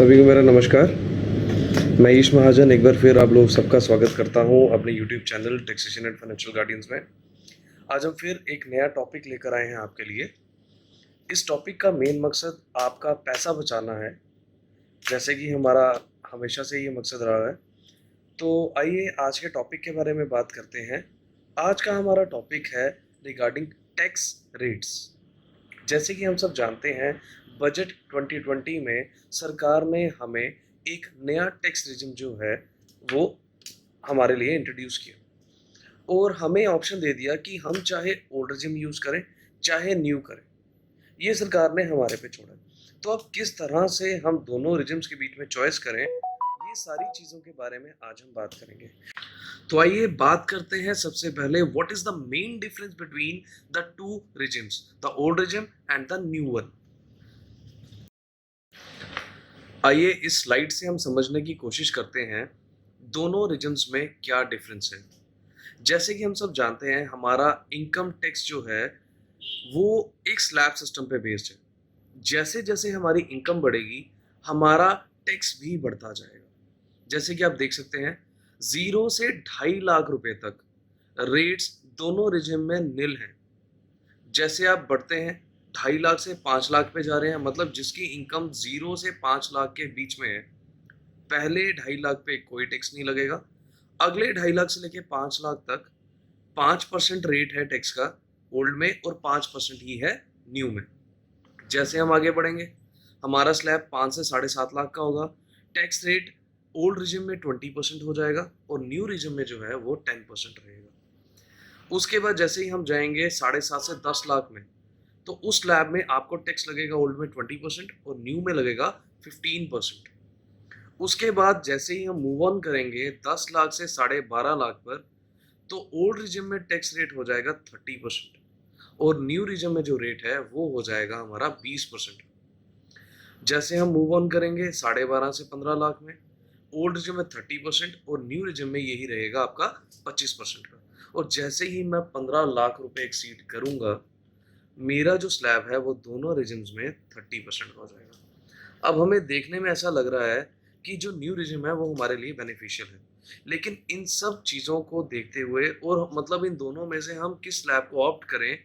सभी को मेरा नमस्कार। मैं ईश महाजन एक बार फिर आप लोग सबका स्वागत करता हूं अपने YouTube channel taxation and financial guidance में। आज हम फिर एक नया टॉपिक लेकर आए हैं आपके लिए। इस टॉपिक का मेन मकसद आपका पैसा बचाना है, जैसे कि हमारा हमेशा से ये मकसद रहा है। तो आइए आज के टॉपिक के बारे में बात करते हैं। आज का हमारा टॉपिक है रिगार्डिंग टैक्स रेट्स। जैसे कि हम सब जानते हैं, बजट 2020 में सरकार ने हमें एक नया टैक्स रिजिम जो है वो हमारे लिए इंट्रोड्यूस किया और हमें ऑप्शन दे दिया कि हम चाहे ओल्ड रिजिम यूज़ करें चाहे न्यू करें। ये सरकार ने हमारे पे छोड़ा। तो अब किस तरह से हम दोनों रिजिम्स के बीच में चॉइस करें, ये सारी चीज़ों के बारे में आज हम बात करेंगे। तो आइए बात करते हैं सबसे पहले what is the main difference between the to regimes, the old regime and the new one. आइए इस स्लाइड से हम समझने की कोशिश करते हैं दोनों रिजिम्स में क्या डिफरेंस है। जैसे कि हम सब जानते हैं, हमारा इनकम टैक्स जो है वो एक स्लैब सिस्टम पे बेस्ड है। जैसे जैसे हमारी इनकम बढ़ेगी हमारा टैक्स भी बढ़ता जाएगा। जैसे कि आप देख सकते हैं, 0 से 2.5 लाख रुपए तक रेट्स दोनों रिजिम में नील हैं। जैसे आप बढ़ते हैं 2.5 लाख से 5 लाख पे जा रहे हैं, मतलब जिसकी इनकम 0 से 5 लाख के बीच में है, पहले 2.5 लाख पे कोई टैक्स नहीं लगेगा। अगले 2.5 लाख से लेके 5 लाख तक 5% रेट है टैक्स का ओल्ड में और 5% ही है न्यू में। जैसे हम आगे बढ़ेंगे हमारा स्लैब 5 से 7.5 लाख का होगा। टैक्स रेट ओल्ड रिजिम में 20% हो जाएगा और न्यू रिजिम में जो है वो 10% रहेगा। उसके बाद जैसे ही हम जाएंगे 7.5 से 10 लाख में, तो उस स्लैब में आपको टैक्स लगेगा ओल्ड में 20% और न्यू में लगेगा 15%। उसके बाद जैसे ही हम मूव ऑन करेंगे 10 लाख से 12.5 लाख पर, तो ओल्ड रिजिम में टैक्स रेट हो जाएगा 30% और न्यू रिजिम में जो रेट है वो हो जाएगा हमारा 20%। जैसे हम मूव ऑन करेंगे 12.5 से 15 लाख में, ओल्ड रिजिम में 30% और न्यू रिजिम में यही रहेगा आपका 25% का। और जैसे ही मैं 15 लाख रुपए एक्सीड करूंगा, मेरा जो स्लैब है वो दोनों रिजिम्स में 30% हो जाएगा। अब हमें देखने में ऐसा लग रहा है कि जो न्यू रिजिम है वो हमारे लिए बेनिफिशियल है, लेकिन इन सब चीज़ों को देखते हुए और मतलब इन दोनों में से हम किस स्लैब को ऑप्ट करें,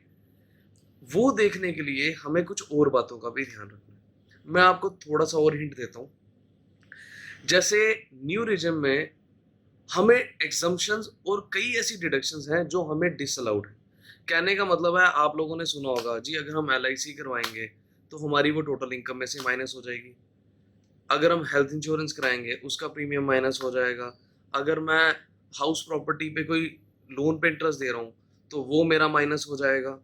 वो देखने के लिए हमें कुछ और बातों का भी ध्यान रखना है। मैं आपको थोड़ा सा और हिंट देता हूँ। जैसे न्यू रिजिम में हमें एग्जम्पशंस और कई ऐसी डिडक्शंस हैं जो हमें डिसअलाउड है। कहने का मतलब है, आप लोगों ने सुना होगा जी, अगर हम LIC करवाएंगे तो हमारी वो टोटल इनकम में से माइनस हो जाएगी। अगर हम हेल्थ इंश्योरेंस कराएंगे उसका प्रीमियम माइनस हो जाएगा। अगर मैं हाउस प्रॉपर्टी पे कोई लोन पे इंटरेस्ट दे रहा हूँ तो वो मेरा माइनस हो जाएगा।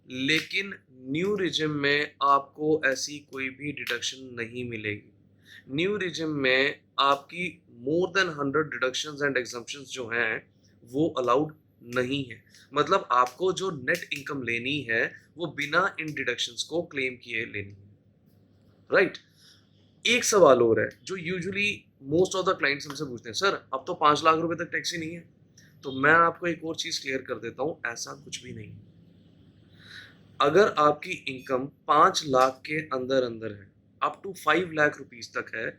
लेकिन न्यू रिजिम में आपको ऐसी कोई भी डिडक्शन नहीं मिलेगी। न्यू रिजिम में आपकी more than 100 deductions and exemptions जो हैं वो अलाउड नहीं है। मतलब आपको जो नेट इनकम लेनी है वो बिना इन डिडक्शंस को क्लेम किए लेनी है। राइट। एक सवाल और है जो usually most of the clients हमसे पूछते हैं, सर अब तो 5 लाख रुपए तक टैक्स ही नहीं है। तो मैं आपको एक और चीज क्लियर कर देता हूँ, ऐसा कुछ भी नहीं। अगर आपकी इनकम 5 लाख के अंदर अंदर है, अप टू 5 लाख रुपीज तक है,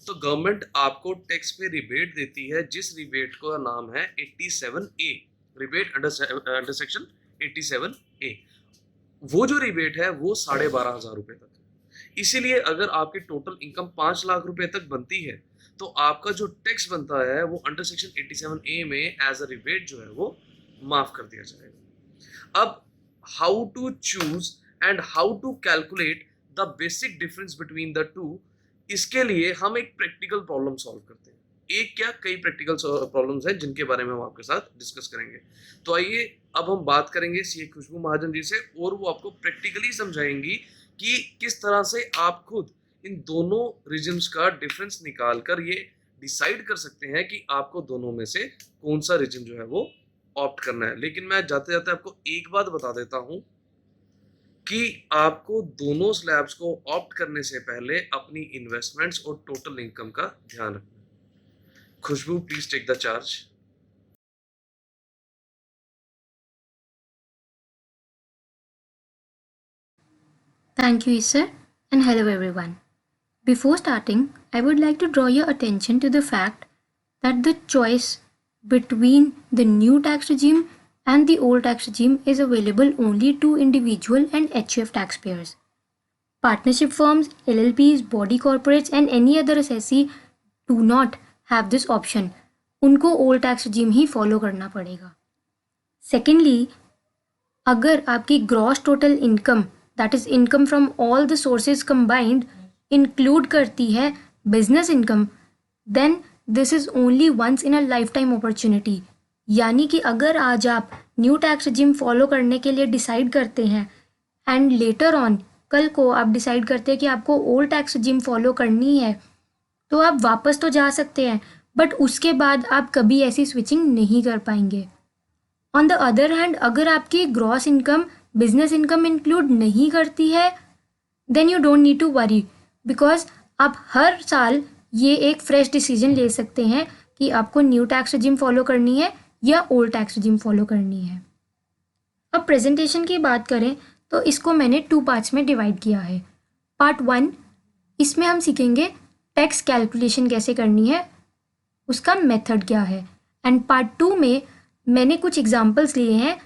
तो गवर्नमेंट आपको टैक्स पे रिबेट देती है, जिस रिबेट का नाम है 87A, rebate under section 87A। वो जो रिबेट है वो 12,500 रुपए तक है। इसीलिए अगर आपकी टोटल इनकम 5 लाख रुपए तक बनती है तो आपका जो टैक्स बनता है वो अंडर सेक्शन 87A में एज अ रिबेट जो है वो माफ कर दिया जाएगा। अब how to choose and how to calculate the basic difference between the two, इसके लिए हम एक प्रैक्टिकल प्रॉब्लम सॉल्व करते हैं। एक क्या, कई प्रैक्टिकल प्रॉब्लम्स हैं जिनके बारे में हम आपके साथ डिस्कस करेंगे। तो आइए अब हम बात करेंगे सीए खुशबू महाजन जी से और वो आपको प्रैक्टिकली समझाएंगी कि किस तरह से आप खुद इन दोनों रिजिम्स का डिफरेंस निकाल कर ये डिसाइड कर सकते हैं कि आपको दोनों में से कौन सा रिजिम जो है वो ऑप्ट करना है। लेकिन मैं जाते जाते आपको एक बात बता देता हूं कि आपको दोनों स्लैब्स को ऑप्ट करने से पहले अपनी इन्वेस्टमेंट्स और टोटल इनकम का ध्यान रखना है। Khushbu, please take the charge. Thank you, Isar, and hello everyone. Before starting, I would like to draw your attention to the fact that the choice between the new tax regime and the old tax regime is available only to individual and HUF taxpayers. Partnership firms, LLPs, body corporates and any other assessee do not have this option. उनको old tax regime ही follow करना पड़ेगा. Secondly, अगर आपकी gross total income that is income from all the sources combined include करती है business income, then this is only once in a lifetime opportunity. यानी कि अगर आज आप न्यू टैक्स regime फॉलो करने के लिए डिसाइड करते हैं एंड लेटर ऑन कल को आप डिसाइड करते हैं कि आपको ओल्ड टैक्स regime फॉलो करनी है, तो आप वापस तो जा सकते हैं, बट उसके बाद आप कभी ऐसी स्विचिंग नहीं कर पाएंगे. ऑन द अदर हैंड, अगर आपकी gross income business income include नहीं करती है, then you don't need to worry, because आप हर साल ये एक फ्रेश डिसीजन ले सकते हैं कि आपको न्यू टैक्स regime फॉलो करनी है या ओल्ड टैक्स regime फॉलो करनी है. अब प्रेजेंटेशन की बात करें तो इसको मैंने 2 पार्ट्स में डिवाइड किया है. पार्ट 1, इसमें हम सीखेंगे टैक्स कैलकुलेशन कैसे करनी है, उसका मेथड क्या है. एंड पार्ट 2 में मैंने कुछ एग्जाम्पल्स लिए हैं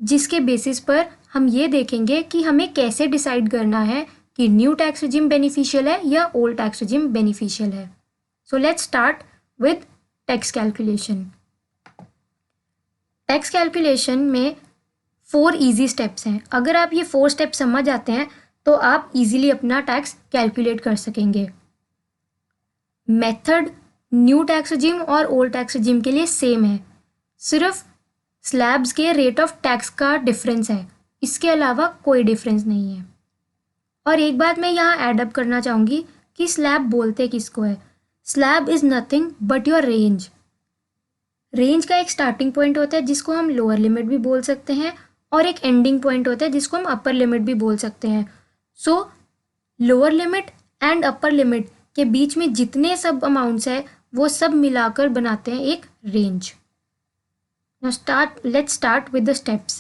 जिसके बेसिस पर हम ये देखेंगे कि हमें कैसे डिसाइड करना है कि न्यू टैक्स regime बेनिफिशियल है या ओल्ड टैक्स regime बेनिफिशियल है. सो let's start with tax calculation. Tax calculation में 4 ईजी स्टेप्स हैं. अगर आप ये 4 स्टेप्स समझ आते हैं तो आप इजीली अपना टैक्स कैलकुलेट कर सकेंगे. मेथड न्यू टैक्स regime और ओल्ड टैक्स regime के लिए सेम है, सिर्फ स्लैब्स के रेट ऑफ टैक्स का डिफरेंस है, इसके अलावा कोई डिफरेंस नहीं है. और एक बात मैं यहाँ ऐड अप करना चाहूँगी कि स्लैब बोलते किसको है. Slab is nothing but your range. Range का एक स्टार्टिंग पॉइंट होता है जिसको हम लोअर लिमिट भी बोल सकते हैं और एक एंडिंग पॉइंट होता है जिसको हम अपर लिमिट भी बोल सकते हैं. सो lower limit and upper limit के बीच में जितने सब अमाउंट्स है वो सब मिलाकर बनाते हैं एक range. Now let's start with the steps.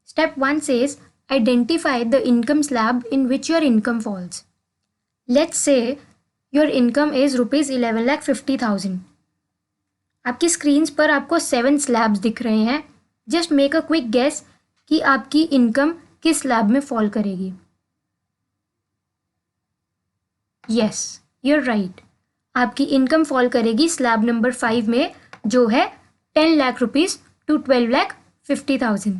Step 1 says identify the income slab in which your income falls. Let's say your income is rupees 11,50,000. आपकी स्क्रीन्स पर आपको 7 स्लैब्स दिख रहे हैं. Just make a quick guess कि आपकी income किस slab में फॉल करेगी. Yes, you're right. आपकी इनकम फॉल करेगी स्लैब नंबर 5 में, जो है 10 लाख रुपीज़ to 12,50,000.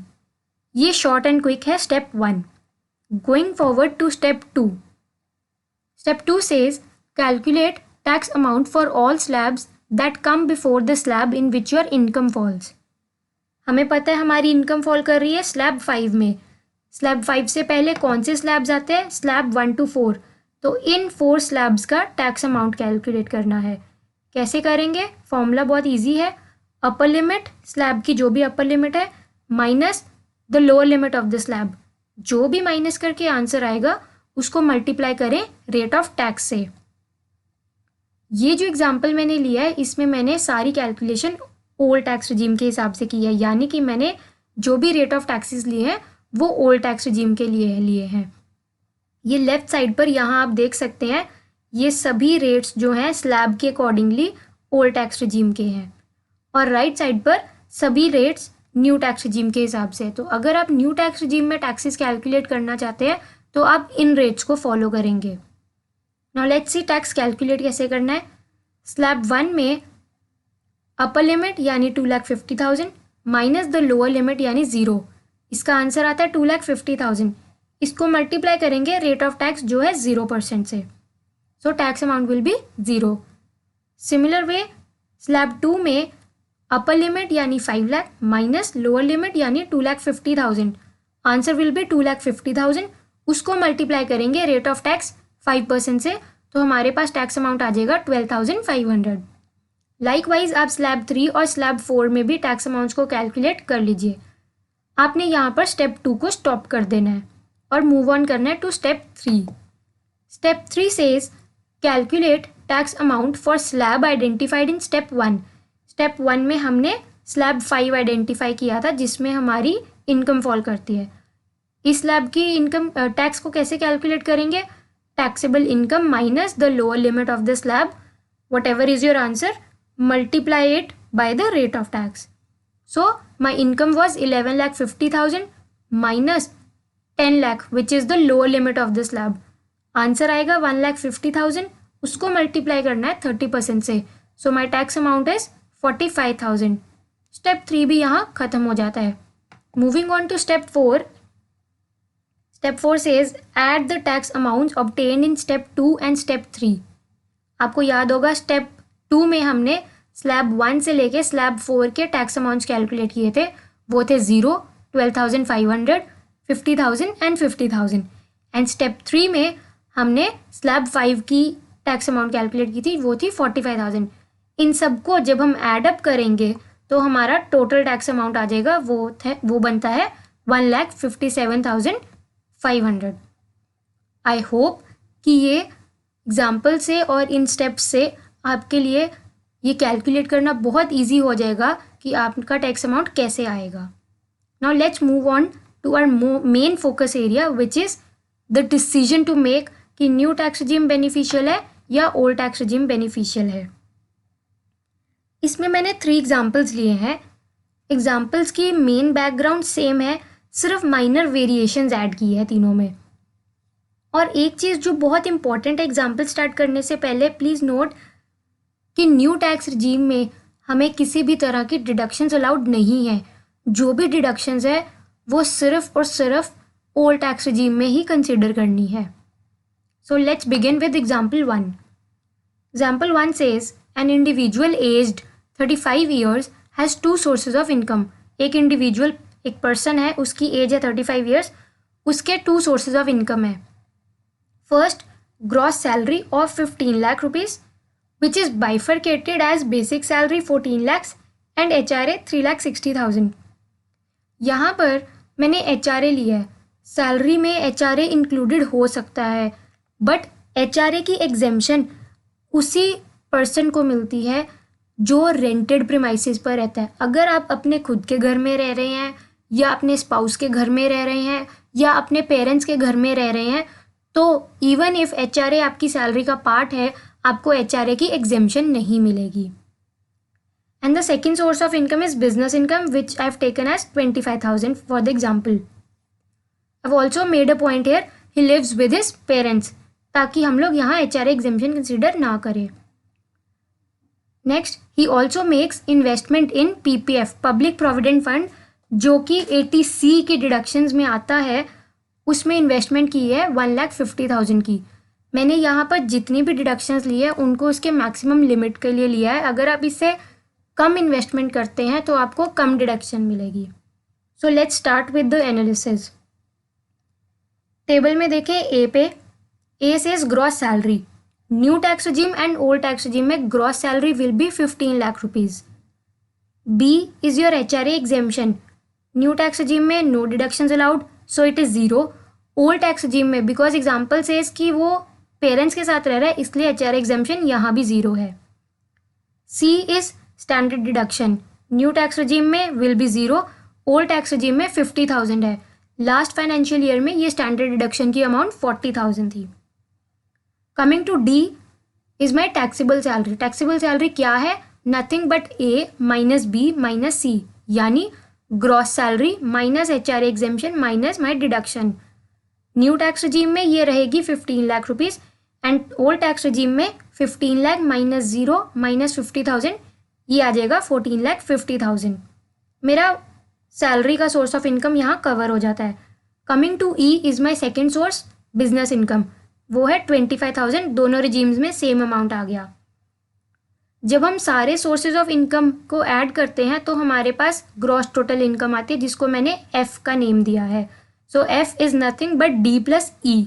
ये शॉर्ट एंड क्विक है step 1. Going forward to step 2. Step 2 says calculate tax amount for all slabs that come before the slab in which your income falls. हमें पता है हमारी इनकम फॉल कर रही है स्लैब 5 में. स्लैब 5 से पहले कौन से स्लैब्स आते हैं? Slab 1 to 4. तो इन 4 स्लैब्स का टैक्स अमाउंट कैलकुलेट करना है. कैसे करेंगे? फॉर्मूला बहुत ईजी है. अपर लिमिट, स्लैब की जो भी अपर लिमिट है, minus the lower limit of the slab. जो भी माइनस करके आंसर आएगा उसको मल्टीप्लाई करें रेट ऑफ टैक्स से. ये जो एग्जांपल मैंने लिया है इसमें मैंने सारी कैलकुलेशन ओल्ड टैक्स regime के हिसाब से की है, यानी कि मैंने जो भी रेट ऑफ टैक्सेस लिए हैं वो ओल्ड टैक्स regime के लिए हैं. ये लेफ्ट साइड पर यहाँ आप देख सकते हैं ये सभी रेट्स जो हैं स्लैब के अकॉर्डिंगली ओल्ड टैक्स regime के हैं, और राइट साइड पर सभी रेट्स न्यू टैक्स regime के हिसाब से. तो अगर आप न्यू टैक्स regime में टैक्सेस कैलकुलेट करना चाहते हैं तो आप इन रेट्स को फॉलो करेंगे. Now let's see tax calculate कैसे करना है. स्लैब 1 में अपर लिमिट यानी 2,50,000 माइनस द लोअर लिमिट यानी 0. इसका आंसर आता है 2,50,000. इसको मल्टीप्लाई करेंगे रेट ऑफ टैक्स जो है 0% से. So tax amount will be 0. Similar way slab 2 में अपर लिमिट यानी 5 लाख माइनस लोअर लिमिट यानी 2,50,000. Answer will be 2,50,000. उसको मल्टीप्लाई करेंगे रेट ऑफ टैक्स 5% से, तो हमारे पास टैक्स अमाउंट आ जाएगा 12,500. लाइकवाइज आप स्लैब 3 और स्लैब 4 में भी टैक्स अमाउंट्स को कैलकुलेट कर लीजिए. आपने यहाँ पर स्टेप 2 को स्टॉप कर देना है और मूव ऑन करना है to step 3. Step 3 says calculate tax amount for slab identified in step 1. Step 1 में हमने स्लैब 5 आइडेंटिफाई किया था जिसमें हमारी इनकम फॉल करती है. इस स्लैब की इनकम टैक्स को कैसे कैलकुलेट करेंगे? taxable income minus the lower limit of the slab, whatever is your answer, multiply it by the rate of tax. So my income was 11,50,000 minus 10 lakh which is the lower limit of the slab. Answer आएगा 1,50,000, उसको multiply करना है 30% से. So my tax amount is 45,000. Step 3 भी यहाँ खत्म हो जाता है. Moving on to step 4. Step 4 says add the tax amount obtain in step 2 and step 3. आपको याद होगा स्टेप 2 में हमने स्लैब 1 से लेके स्लैब 4 के टैक्स अमाउंट्स कैलकुलेट किए थे. वो थे 0, 12,500, 50,000 एंड 50,000. एंड स्टेप 3 में हमने स्लैब 5 की टैक्स अमाउंट कैलकुलेट की थी, वो थी 45,000. इन सबको जब हम ऐड अप करेंगे तो हमारा टोटल टैक्स अमाउंट आ जाएगा, वो बनता है 1,57,500. आई होप कि ये एग्जाम्पल से और इन स्टेप्स से आपके लिए ये कैलकुलेट करना बहुत ईजी हो जाएगा कि आपका टैक्स अमाउंट कैसे आएगा. Now let's move on to our main focus area which is the decision to make कि न्यू टैक्स रिजीम बेनिफिशियल है या ओल्ड टैक्स रिजीम बेनिफिशियल है. इसमें मैंने 3 एग्जाम्पल्स लिए हैं. एग्जाम्पल्स की मेन बैकग्राउंड सेम है, सिर्फ माइनर वेरिएशंस ऐड की है तीनों में. और एक चीज़ जो बहुत इंपॉर्टेंट है एग्जाम्पल स्टार्ट करने से पहले, प्लीज़ नोट कि न्यू टैक्स रिजीम में हमें किसी भी तरह की डिडक्शंस अलाउड नहीं है. जो भी डिडक्शंस है वो सिर्फ और सिर्फ ओल्ड टैक्स रिजीम में ही कंसिडर करनी है. So let's begin with example 1. Example 1 says an individual aged 35 years has 2 sources of income. एक इंडिविजुअल, एक पर्सन है, उसकी एज है 35 years, उसके 2 sources of income है. First, gross salary of 15 lakh rupees which is bifurcated as basic salary 14 lakhs and HRA 3,60,000. यहाँ पर मैंने HRA लिया है. सैलरी में HRA इंक्लूडेड हो सकता है, बट HRA की एग्जेम्पशन उसी पर्सन को मिलती है जो रेंटेड प्रीमाइसेस पर रहता है. अगर आप अपने खुद के घर में रह रहे हैं या अपने स्पाउस के घर में रह रहे हैं या अपने पेरेंट्स के घर में रह रहे हैं, तो इवन इफ HRA आपकी सैलरी का पार्ट है, आपको HRA की एग्जेम्पशन नहीं मिलेगी. And the second source of income is business income which I have taken as 25,000 for the example. I have also made a point here, he lives with his parents, ताकि हम लोग यहाँ HRA exemption consider ना करें. Next, he also makes investment in PPF public provident fund, जो कि 80C के deductions में आता है. उसमें इन्वेस्टमेंट की है 1,50,000 की. मैंने यहाँ पर जितनी भी डिडक्शंस ली है उनको उसके मैक्सिमम लिमिट के लिए लिया है. अगर आप इससे कम इन्वेस्टमेंट करते हैं तो आपको कम डिडक्शन मिलेगी. So let's start with the analysis. Table में देखें ए पे, A says gross salary. New tax regime and old tax regime में gross salary will be 15 lakh rupees. B is your HRA exemption. New tax regime में no deductions allowed, so it is 0. Old tax regime में because example says कि वो parents के साथ रह रहा है, इसलिए HRA एग्जेम्पशन यहाँ भी 0 है. C is standard deduction. New tax regime में will be 0, old tax regime में 50,000 है. लास्ट फाइनेंशियल ईयर में ये स्टैंडर्ड डिडक्शन की अमाउंट 40,000 थी. Coming to D is my taxable salary. Taxable salary क्या है? Nothing but A minus B minus C, यानी gross salary minus HRA exemption minus my deduction. New tax regime में ये रहेगी 15 lakh rupees and old tax regime में 15 lakh minus 0 minus 50,000, ये आ जाएगा 14,50,000. मेरा सैलरी का सोर्स ऑफ इनकम यहाँ कवर हो जाता है. Coming to E is my second source business income. वो है 25,000. दोनों रिजीम्स में सेम अमाउंट आ गया. जब हम सारे सोर्सेज ऑफ इनकम को ऐड करते हैं तो हमारे पास ग्रॉस टोटल इनकम आती है, जिसको मैंने F का नेम दिया है. So F is nothing but D plus E.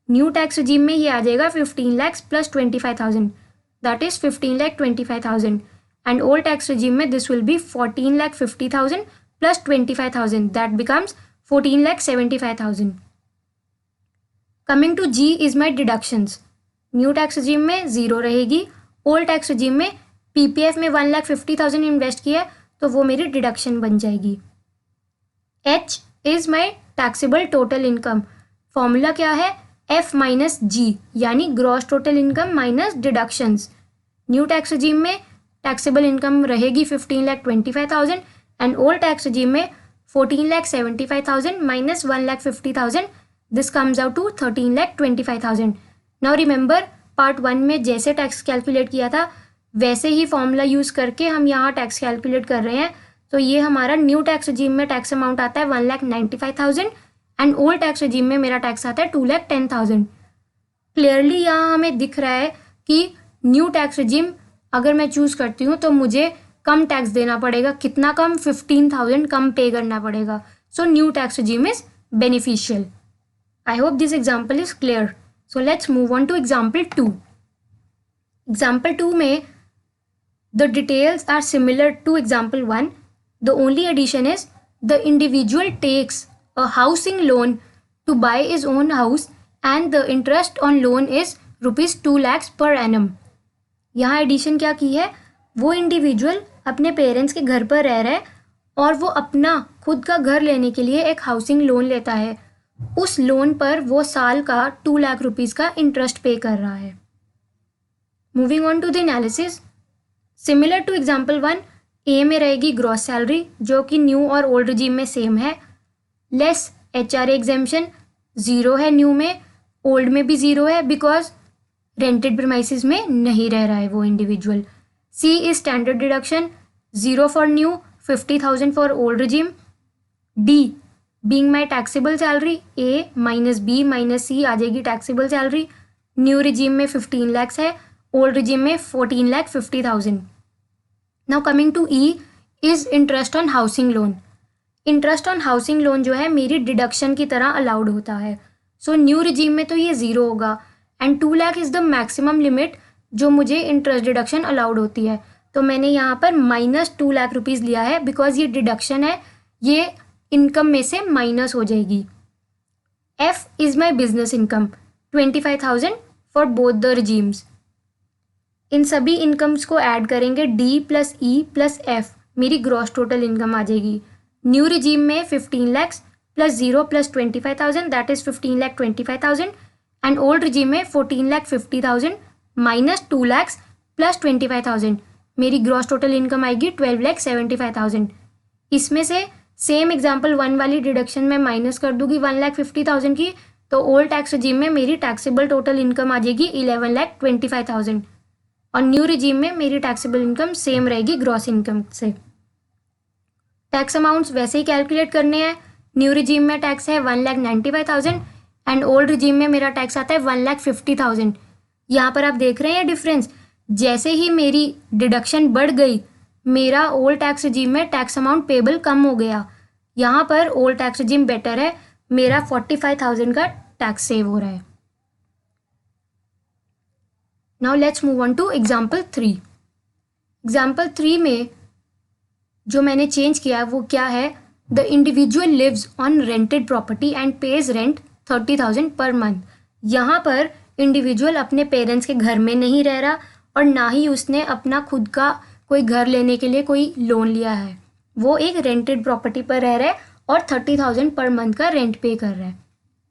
New tax regime में ये आ जाएगा 15 lakh plus 25,000, that is 15,25,000. And old tax regime में this will be 14,50,000 plus 25,000, that becomes 14,75,000. Coming to G is my deductions. New tax regime में 0 रहेगी. Old tax regime में PPF में 1,50,000 invest किया तो वो मेरी डिडक्शन बन जाएगी. H is my taxable total income. Formula क्या है? एफ माइनस जी, यानी gross total income minus deductions. New tax regime में टैक्सेबल इनकम रहेगी 15,25,000 एंड ओल्ड टैक्स रजीम में 14,75,000 minus 1,50,000. This comes out to 13,25,000. Now remember part 1 में जैसे tax calculate किया था वैसे ही फॉर्मूला यूज़ करके हम यहाँ टैक्स कैलकुलेट कर रहे हैं. तो ये हमारा न्यू टैक्स रजीम में टैक्स अमाउंट आता है 1,95,000 एंड ओल्ड टैक्स रजीम में मेरा टैक्स आता है 2,10,000. क्लियरली यहाँ हमें दिख रहा है कि न्यू टैक्स रजीम अगर मैं चूज़ करती हूँ तो मुझे कम टैक्स देना पड़ेगा. कितना कम? 15,000 कम पे करना पड़ेगा. So new tax regime is beneficial. I hope this example is clear. So let's move on to example 2. Example 2 में the details are similar to example 1. The only addition is the individual takes a housing loan to buy his own house and the interest on loan is rupees 2 lakhs per annum. यहाँ addition क्या की है? वो individual अपने parents के घर पर रह रहा है और वो अपना खुद का घर लेने के लिए एक हाउसिंग लोन लेता है. उस लोन पर वो साल का 2 लाख रुपीज़ का इंटरेस्ट पे कर रहा है. Moving on to the analysis. Similar to example 1, A में रहेगी ग्रॉस सैलरी जो कि न्यू और ओल्ड रजीम में सेम है. लेस HRA एग्जेम्पशन 0 है न्यू में, ओल्ड में भी 0 है बिकॉज रेंटेड प्रीमाइसेस में नहीं रह रहा है वो individual. C is standard deduction 0 for new, 50,000 for old regime. D being my taxable salary, A minus B minus C आ जाएगी टैक्सेबल सैलरी. न्यू रजीम में 15 lakhs है, ओल्ड रजीम में 14,50,000. Now coming to E is interest on housing loan. Interest on housing loan जो है मेरी deduction की तरह अलाउड होता है. सो न्यू रजीम में तो ये 0 होगा and 2 lakh is the maximum limit जो मुझे इंटरेस्ट डिडक्शन अलाउड होती है. तो मैंने यहाँ पर माइनस 2 लाख रुपीज़ लिया है बिकॉज ये डिडक्शन है, ये इनकम में से माइनस हो जाएगी. F is my business income 25,000 for both the regimes. इन सभी इनकम्स को ऐड करेंगे D plus E plus F, मेरी ग्रॉस टोटल इनकम आ जाएगी. न्यू रजीम में 15 lakhs plus 0 plus 25,000 that is 15,25,000 and old regime में 14,50,000 माइनस 2 lakhs प्लस 25,000, मेरी ग्रॉस टोटल इनकम आएगी 12,75,000. इसमें से सेम एग्जाम्पल 1 वाली डिडक्शन में माइनस कर दूंगी 1,50,000 की, तो ओल्ड टैक्स रजीम में मेरी टैक्सेबल टोटल इनकम आ जाएगी 11,25,000 और न्यू रजीम में मेरी टैक्सेबल इनकम सेम रहेगी ग्रॉस इनकम से. टैक्स अमाउंट्स वैसे ही कैलकुलेट करने हैं. न्यू रजीम में टैक्स है 1,95,000 एंड ओल्ड रजीम में मेरा टैक्स आता है 1,50,000. यहाँ पर आप देख रहे हैं डिफरेंस. जैसे ही मेरी डिडक्शन बढ़ गई मेरा ओल्ड टैक्स रजीम में टैक्स अमाउंट पेबल कम हो गया. यहाँ पर ओल्ड टैक्स रजीम बेटर है, मेरा 45,000 का टैक्स सेव हो रहा है. Now let's move on to example 3. Example 3 में जो मैंने चेंज किया वो क्या है? The individual lives on rented property and pays rent 30,000 per month. यहाँ पर इंडिविजुअल अपने पेरेंट्स के घर में नहीं रह रहा और ना ही उसने अपना खुद का कोई घर लेने के लिए कोई लोन लिया है. वो एक रेंटेड प्रॉपर्टी पर रह रहा है और 30,000 पर मंथ का रेंट पे कर रहा है.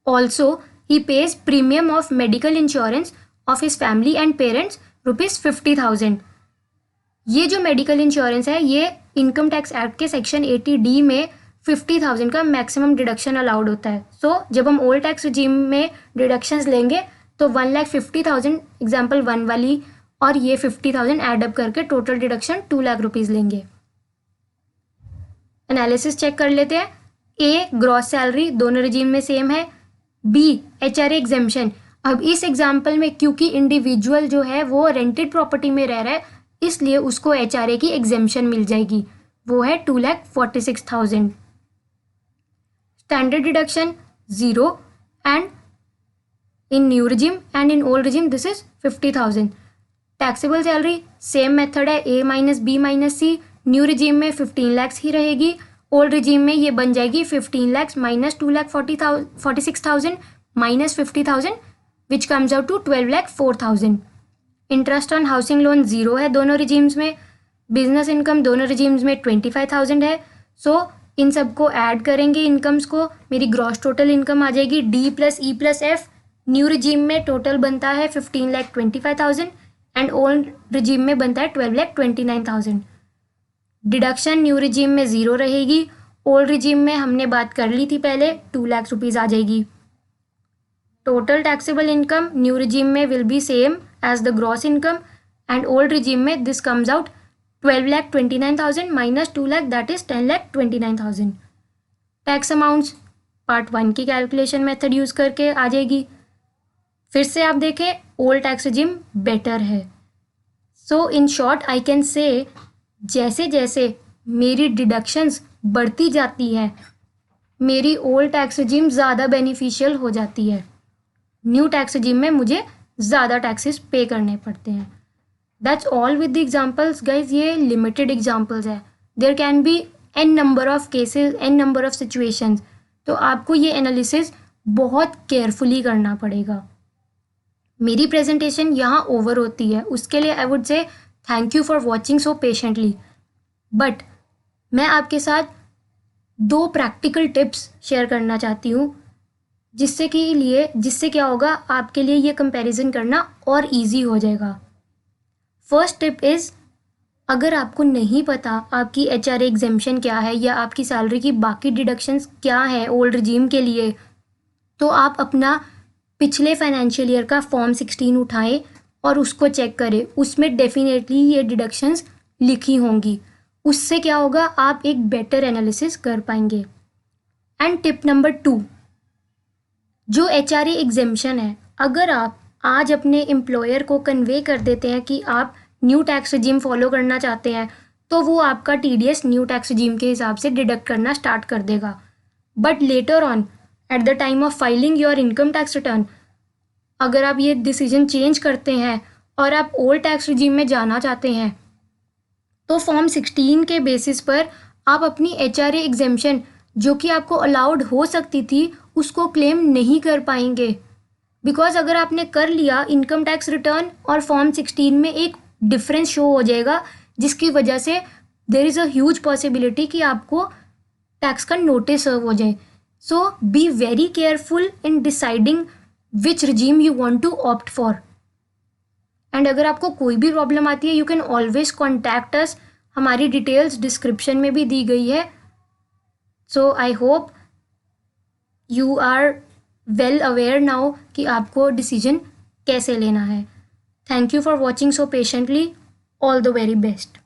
Also he page premium of medical insurance of his family and parents ₹50,000. ये जो मेडिकल इंश्योरेंस है ये इनकम टैक्स एक्ट के सेक्शन 80D में 50,000 का मैक्सिमम डिडक्शन अलाउड होता है. सो जब हम ओल्ड टैक्स रजीम में डिडक्शंस लेंगे तो 1,50,000 एग्जाम्पल 1 वाली और ये 50,000 एड अप करके टोटल डिडक्शन 2 लाख रुपीज़ लेंगे. एनालिसिस चेक कर लेते हैं. ए ग्रॉस सैलरी दोनों रजीम में सेम है. B HRA exemption. अब इस एग्जाम्पल में क्योंकि इंडिविजुअल जो है वो रेंटेड प्रॉपर्टी में रह रहा है इसलिए उसको HRA की एग्जेम्पशन मिल जाएगी, वो है 2,46,000. Standard deduction 0 and in new regime and in old regime this is 50,000. Taxable salary same method है A minus B minus C. New regime में 15 lakhs ही रहेगी, ओल्ड रजीम में ये बन जाएगी 15 lakhs minus 2,46,000 minus 50,000 which comes out to 12,04,000. Interest on housing loan 0 है दोनों regimes में. बिजनेस इनकम दोनों रजीम्स में 25,000 है. सो इन सबको ऐड करेंगे इनकम्स को, मेरी ग्रॉस टोटल इनकम आ जाएगी D plus E plus F new regime में टोटल बनता है 15,25,000 एंड ओल्ड रिजीम में बनता है 12,29,000। डिडक्शन न्यू रिजीम में ज़ीरो रहेगी, ओल्ड रिजीम में हमने बात कर ली थी पहले 2 लाख रुपीज़ आ जाएगी। Total taxable income new regime में will be same as the gross income and old regime में this comes out 12,29,000 minus 2 lakh that is 10,29,000। Tax amounts part 1 की कैलकुलेशन मेथड यूज़ करके आ जाएगी। फिर से आप देखें ओल्ड टैक्स रिजीम बेटर है। सो in short I can say जैसे जैसे मेरी डिडक्शंस बढ़ती जाती है मेरी ओल्ड टैक्स रिजीम ज़्यादा बेनिफिशियल हो जाती है। न्यू टैक्स रिजीम में मुझे ज़्यादा टैक्सेस पे करने पड़ते हैं। That's all with the examples guys. ये लिमिटेड एग्जाम्पल्स है, there can be n number of cases, n number of situations. तो आपको ये एनालिसिस बहुत केयरफुली करना पड़ेगा। मेरी प्रेजेंटेशन यहाँ ओवर होती है, उसके लिए I would say thank you for watching so patiently. But मैं आपके साथ 2 प्रैक्टिकल टिप्स शेयर करना चाहती हूँ जिससे क्या होगा आपके लिए ये कंपैरिजन करना और इजी हो जाएगा। फर्स्ट टिप इज़, अगर आपको नहीं पता आपकी HRA एग्जेम्पशन क्या है या आपकी सैलरी की बाकी डिडक्शंस क्या है ओल्ड रिजीम के लिए, तो आप अपना पिछले फाइनेंशियल ईयर का फॉर्म 16 उठाएं और उसको चेक करें। उसमें डेफिनेटली ये डिडक्शंस लिखी होंगी। उससे क्या होगा, आप एक बेटर एनालिसिस कर पाएंगे। एंड टिप नंबर 2, जो HRA एग्जेम्पशन है, अगर आप आज अपने एम्प्लॉयर को कन्वे कर देते हैं कि आप न्यू टैक्स रिजीम फॉलो करना चाहते हैं, तो वो आपका TDS न्यू टैक्स रिजीम के हिसाब से डिडक्ट करना स्टार्ट कर देगा। But later on at the time of filing your income tax return, अगर आप ये डिसीजन चेंज करते हैं और आप ओल्ड टैक्स रिजीम में जाना चाहते हैं, तो फॉर्म 16 के बेसिस पर आप अपनी HRA एग्जेम्पशन जो कि आपको अलाउड हो सकती थी उसको क्लेम नहीं कर पाएंगे। बिकॉज अगर आपने कर लिया, इनकम टैक्स रिटर्न और फॉर्म 16 में एक डिफरेंस शो हो जाएगा, जिसकी वजह से there is a huge possibility कि आपको टैक्स का नोटिस सर्व हो जाए। So be very careful in deciding which regime you want to opt for. And अगर आपको कोई भी प्रॉब्लम आती है, you can always contact us. हमारी डिटेल्स डिस्क्रिप्शन में भी दी गई है। So I hope you are well aware now कि आपको डिसीजन कैसे लेना है। Thank you for watching so patiently. All the very best.